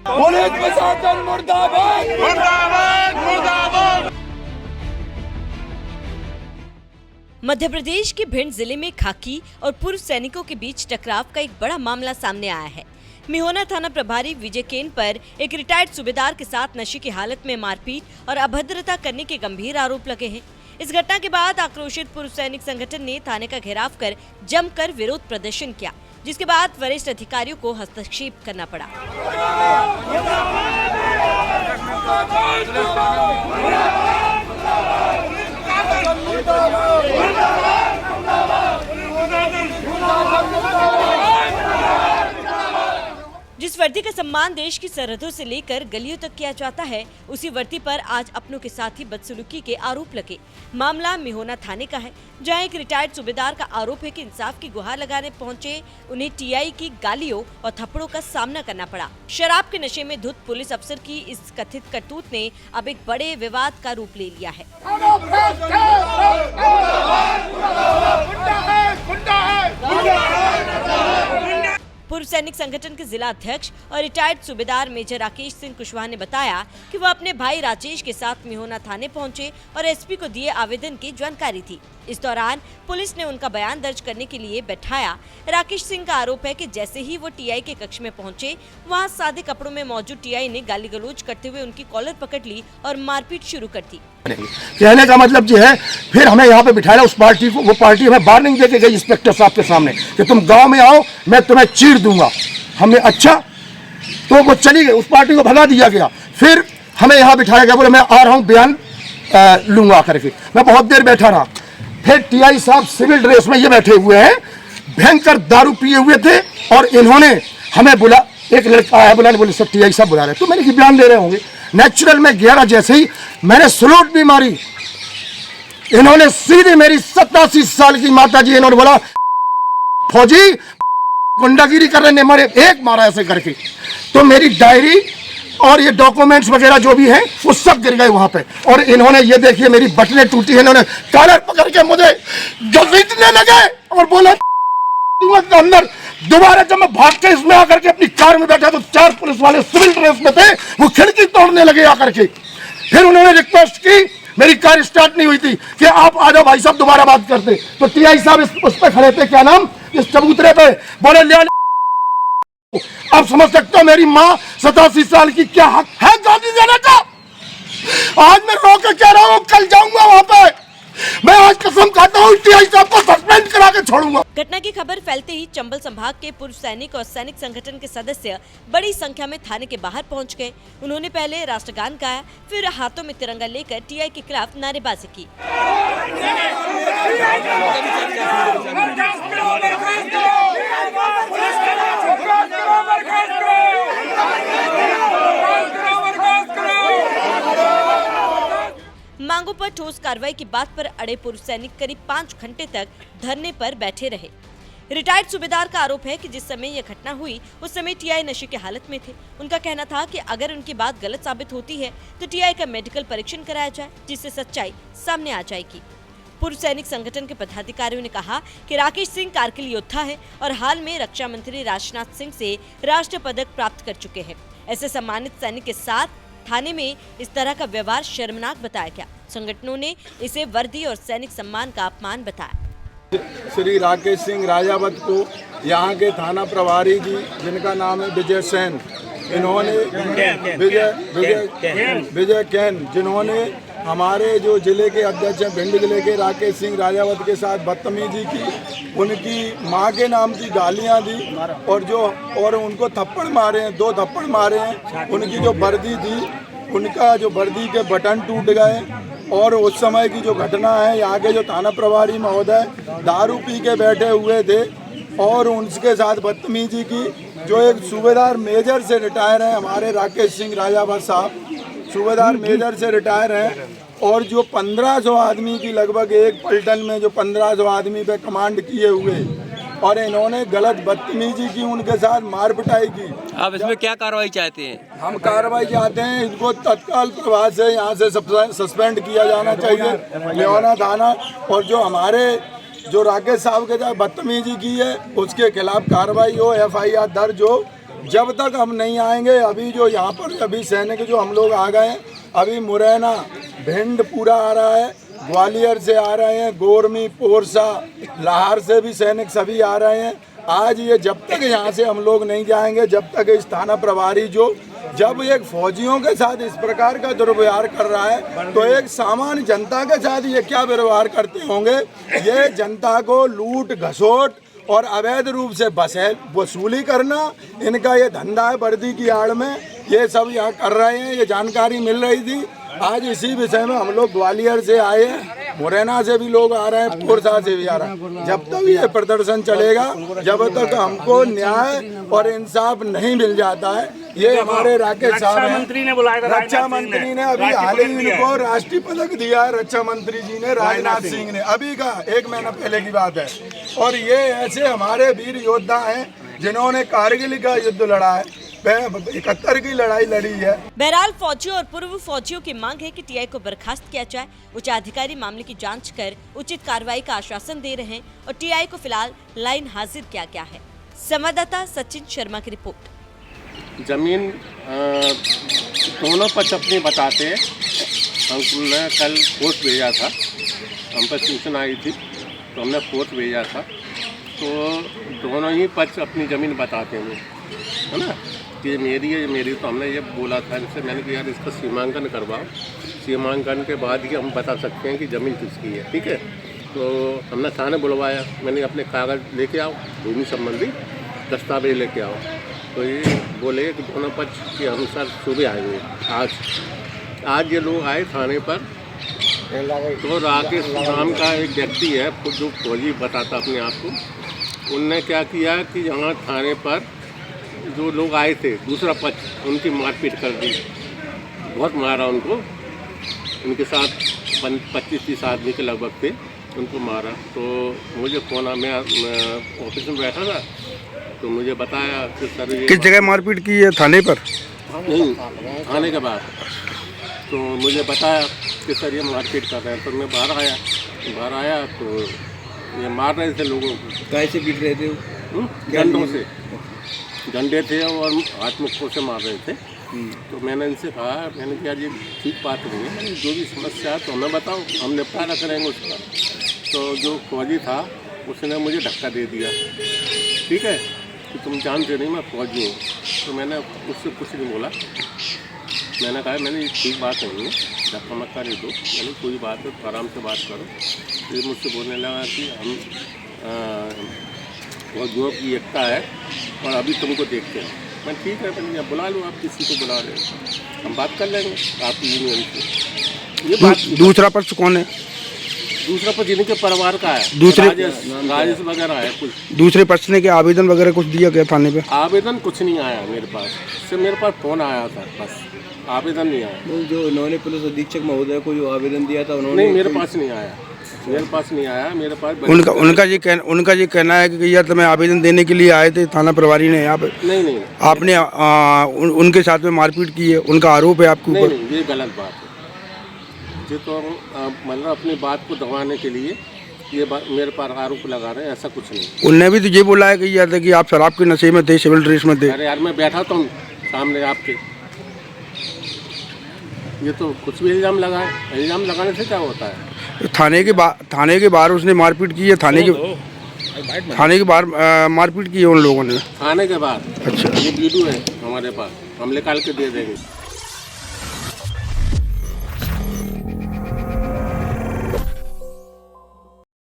Police प्रशासन मुर्दाबाद, मुर्दाबाद, मुर्दाबाद। मध्य प्रदेश के भिंड जिले में खाकी और पूर्व सैनिकों के बीच टकराव का एक बड़ा मामला सामने आया है। मिहोना थाना प्रभारी विजय केन पर एक रिटायर्ड सूबेदार के साथ नशे की हालत में मारपीट और अभद्रता करने के गंभीर आरोप लगे हैं। इस घटना के बाद आक्रोशित पूर्व सैनिक संगठन ने थाने का घेराव कर जमकर विरोध प्रदर्शन किया, जिसके बाद वरिष्ठ अधिकारियों को हस्तक्षेप करना पड़ा। जिस वर्दी का सम्मान देश की सरहदों से लेकर गलियों तक किया जाता है, उसी वर्दी पर आज अपनों के साथ ही बदसलूकी के आरोप लगे। मामला मिहोना थाने का है, जहां एक रिटायर्ड सूबेदार का आरोप है कि इंसाफ की गुहार लगाने पहुंचे उन्हें टीआई की गालियों और थप्पड़ों का सामना करना पड़ा। शराब के नशे में धुत पुलिस अफसर की इस कथित करतूत ने अब एक बड़े विवाद का रूप ले लिया है। पूर्व सैनिक संगठन के जिला अध्यक्ष और रिटायर्ड सूबेदार मेजर राकेश सिंह कुशवाहा ने बताया कि वो अपने भाई राजेश के साथ मिहोना थाने पहुंचे और एसपी को दिए आवेदन की जानकारी थी। इस दौरान पुलिस ने उनका बयान दर्ज करने के लिए बैठाया। राकेश सिंह का आरोप है कि जैसे ही वो टीआई के कक्ष में पहुंचे, वहां सादे कपड़ों में मौजूद टीआई ने गाली गलौज करते हुए उनकी कॉलर पकड़ ली और मारपीट शुरू कर दी। कहने का मतलब जो है, फिर हमें यहाँ पे बिठाया उस पार्टी को। वो पार्टी हमें वार्निंग देके गई इंस्पेक्टर साहब के सामने कि तुम गांव में आओ, मैं तुम्हें चीर दूंगा। हमने अच्छा, तो वो चली गई, उस पार्टी को भगा दिया गया। फिर हमें यहाँ बिठाया गया, बोले मैं आ रहा हूँ, बयान लूंगा करके। मैं बहुत देर बैठा रहा। फिर टीआई साहब सिविल ड्रेस में ये बैठे हुए हैं, भयंकर दारू पिए हुए थे, और इन्होंने हमें बुला, एक लड़का आया बुलाने, बोले सर टीआई साहब बुला रहे, तो मैंने कि बयान ले रहे होंगे। नेचुरल में गया, जैसे ही मैंने सलूट भी मारी, इन्होंने सीधे मेरी 87 साल की माता जी, इन्होंने बोला फौजी गुंडागिरी कर रहे ने, मारे एक मारा ऐसे करके। तो मेरी डायरी और ये डॉक्यूमेंट्स वगैरह जो भी हैं वो सब गिर गए वहां पे। और इन्होंने ये देखिए मेरी बटनें टूटी है, इन्होंने कॉलर पकड़ के मुझे घसीटने लगे और बोला अंदर। दोबारा जब मैं भाग के इसमें आकर के अपनी कार में बैठा तो 4 पुलिस वाले सिविल ड्रेस में थे, वो खिड़की तोड़ने लगे आकर के। फिर उन्होंने रिक्वेस्ट की, मेरी कार स्टार्ट नहीं हुई थी, कि आप आ जाओ भाई साहब दोबारा बात करते। तो टीआई साहब उस पर खड़े थे, क्या नाम, इस चबूतरे पे, बोले ले आप समझ सकते हो मेरी माँ 87 साल की क्या हक है गाली देने का। आज मैं रो के कह रहा हूँ, कल जाऊंगा वहां पे, मैं आज कसम खाता हूँ टीआई साहब को सस्पेंड करा के छोड़ूंगा। घटना की खबर फैलते ही चंबल संभाग के पूर्व सैनिक और सैनिक संगठन के सदस्य बड़ी संख्या में थाने के बाहर पहुंच गए। उन्होंने पहले राष्ट्रगान गाया, फिर हाथों में तिरंगा लेकर टीआई के खिलाफ नारेबाजी की। मांगों पर ठोस कार्रवाई की बात पर अड़े पूर्व सैनिक करीब 5 घंटे तक धरने पर बैठे रहे। रिटायर्ड सूबेदार का आरोप है कि जिस समय यह घटना हुई उस समय टीआई नशे की हालत में थे। उनका कहना था कि अगर उनकी बात गलत साबित होती है तो टीआई का मेडिकल परीक्षण कराया जाए, जिससे सच्चाई सामने आ जाएगी। पूर्व सैनिक संगठन के पदाधिकारियों ने कहा कि राकेश सिंह कारगिल योद्धा है और हाल में रक्षा मंत्री राजनाथ सिंह से राष्ट्रीय पदक प्राप्त कर चुके हैं। ऐसे सम्मानित सैनिक के साथ थाने में इस तरह का व्यवहार शर्मनाक बताया गया। संगठनों ने इसे वर्दी और सैनिक सम्मान का अपमान बताया। श्री राकेश सिंह राजावत को यहाँ के थाना प्रभारी जी, जिनका नाम है विजय सेन, इन्होंने विजय कैन, जिन्होंने हमारे जो जिले के अध्यक्ष हैं भिंड जिले के राकेश सिंह राजावत के साथ बदतमीजी की, उनकी मां के नाम की गालियां दी और उनको थप्पड़ मारे हैं, 2 थप्पड़ मारे हैं। उनकी जो वर्दी थी, उनका जो वर्दी के बटन टूट गए। और उस समय की जो घटना है, यहाँ के जो थाना प्रभारी महोदय दारू पी के बैठे हुए थे और उनके साथ बदतमीजी की। जो एक सूबेदार मेजर से रिटायर हैं हमारे राकेश सिंह राजावत साहब, सूबेदार मेजर से रिटायर हैं, और जो 1500 आदमी की लगभग एक पलटन में जो 1500 आदमी पे कमांड किए हुए, और इन्होंने गलत बदतमीजी की, उनके साथ मार पिटाई की। आप इसमें क्या कार्रवाई चाहते हैं? हम कार्रवाई चाहते हैं, इनको तत्काल प्रभाव से यहाँ से सस्पेंड किया जाना चाहिए मिहोना थाना। और जो हमारे जो राकेश साहब के साथ बदतमीजी की है उसके खिलाफ कार्रवाई हो, FIR दर्ज हो, जब तक हम नहीं आएंगे, अभी जो यहाँ पर अभी सैनिक जो हम लोग आ गए हैं, अभी मुरैना भिंड पूरा आ रहा है, ग्वालियर से आ रहे हैं, गोरमी पोरसा लाहौर से भी सैनिक सभी आ रहे हैं। आज ये जब तक यहाँ से हम लोग नहीं जाएंगे, जब तक इस थाना प्रभारी जो जब एक फौजियों के साथ इस प्रकार का दुर्व्यवहार कर रहा है, तो एक सामान्य जनता के साथ ये क्या व्यवहार करते होंगे। ये जनता को लूट घसोट और अवैध रूप से वसूली करना इनका ये धंधा है। वर्दी की आड़ में ये सब यहाँ कर रहे हैं, ये जानकारी मिल रही थी। आज इसी विषय में हम लोग ग्वालियर से आए हैं, मुरैना से भी लोग आ रहे हैं, पोरसा से भी आ रहे हैं। जब तक ये प्रदर्शन चलेगा, जब तक हमको न्याय और इंसाफ नहीं मिल जाता है। ये हमारे राकेश साहब हैं, रक्षा मंत्री ने अभी हाल ही इनको राष्ट्रीय पदक दिया है। रक्षा मंत्री जी ने, राजनाथ सिंह ने, अभी का 1 महीना पहले की बात है। और ये ऐसे हमारे वीर योद्धा हैं जिन्होंने कारगिल का युद्ध लड़ा है, 71 की लड़ाई लड़ी है। बहरहाल फौजियों और पूर्व फौजियों की मांग है कि टीआई को बर्खास्त किया जाए। उच्च अधिकारी मामले की जांच कर उचित कार्रवाई का आश्वासन दे रहे हैं और टीआई को फिलहाल लाइन हाजिर किया गया है। संवाददाता सचिन शर्मा की रिपोर्ट। जमीन दोनों पक्ष अपनी बताते हैं। हमने कल फोर्स भेजा था, हम पर सूचना आई थी तो हमने फोर्स भेजा था। तो दोनों ही पक्ष अपनी ज़मीन बताते हैं, है ना, कि मेरी है मेरी। तो हमने ये बोला था इनसे, मैंने कहा यार इसका सीमांकन करवाओ, सीमांकन के बाद ही हम बता सकते हैं कि ज़मीन किसकी है, ठीक है। तो हमने थाने बुलवाया, मैंने अपने कागज़ लेके आओ, भूमि संबंधी दस्तावेज लेके आओ। तो ये बोले कि दोनों पक्ष के अनुसार सुबह आएंगे। आज ये लोग आए थाने पर। तो राकेश नाम का एक व्यक्ति है जो फौजी बताता अपने आप को, उनने क्या किया कि यहाँ थाने पर जो लोग आए थे दूसरा पक्ष, उनकी मारपीट कर दी, बहुत मारा उनको। उनके साथ 25-30 आदमी के लगभग थे, उनको मारा। तो मुझे फ़ोन आया, मैं ऑफिस में बैठा था, तो मुझे बताया कि सर ये किस जगह मारपीट की है, थाने पर? नहीं, थाने के बाद। तो मुझे बताया कि सर ये मारपीट कर रहे हैं। तो मैं बाहर आया तो ये मार रहे थे लोगों को। कैसे पीट रहे थे? डंडों से, डंडे थे और हाथ मुक्कों से मार रहे थे। तो मैंने इनसे कहा, मैंने कहा ये ठीक बात नहीं है, मैंने जो भी समस्या है तो हमें बताओ, हम निपटारा करेंगे उसका। तो जो फौजी था उसने मुझे धक्का दे दिया, ठीक है, कि तुम जानते नहीं मैं फौजी हूँ। तो मैंने उससे कुछ नहीं बोला। मैंने कहा मैंने ये ठीक बात नहीं है, धक्का मत कर दो, मैंने कोई बात है तो आराम से बात करो। ये मुझसे बोलने लगा कि हम फौजियों की एकता है और अभी तुमको देखते हैं। मैं ठीक है, मैंने बुला लो, आप किसी को बुला रहे हो, हम बात कर लेंगे आपकी यूनियन से। ये बात। दूसरा पक्ष कौन है? दूसरा पक्ष इनके परिवार का है, दूसरे राजेश वगैरह है कुछ। दूसरे पक्ष ने क्या आवेदन वगैरह कुछ दिया गया थाने पे? आवेदन कुछ नहीं आया मेरे पास, सिर्फ मेरे पास फ़ोन आया था, बस आवेदन नहीं आया। जो उन्होंने पुलिस अधीक्षक महोदय को जो आवेदन दिया था उन्होंने? नहीं, मेरे पास नहीं आया, मेरे पास नहीं आया। मेरे पास उनका ये कहना है कि यार तुम्हें आवेदन देने के लिए आए थे थाना प्रभारी ने यहाँ पे? नहीं, आपने उनके साथ में मारपीट की है, उनका आरोप है आपके ऊपर? नहीं, ये गलत बात है। ये तो मतलब अपनी बात को दबाने के लिए ये बात मेरे पर आरोप लगा रहे हैं, ऐसा कुछ नहीं। उनने भी तो ये बोला है कि यार कि आप शराब के नशे में थे, सिविल ड्रेस में थे। अरे यार मैं बैठा तो सामने आपके, ये तो कुछ भी इल्ज़ाम लगाए, इल्ज़ाम लगाने से क्या होता है? थाने के बाहर उसने मारपीट की है, थाने के बाहर मारपीट की है उन लोगों ने, थाने के बाद। अच्छा, ये वीडियो है हमारे पास, हम निकाल के दे देंगे।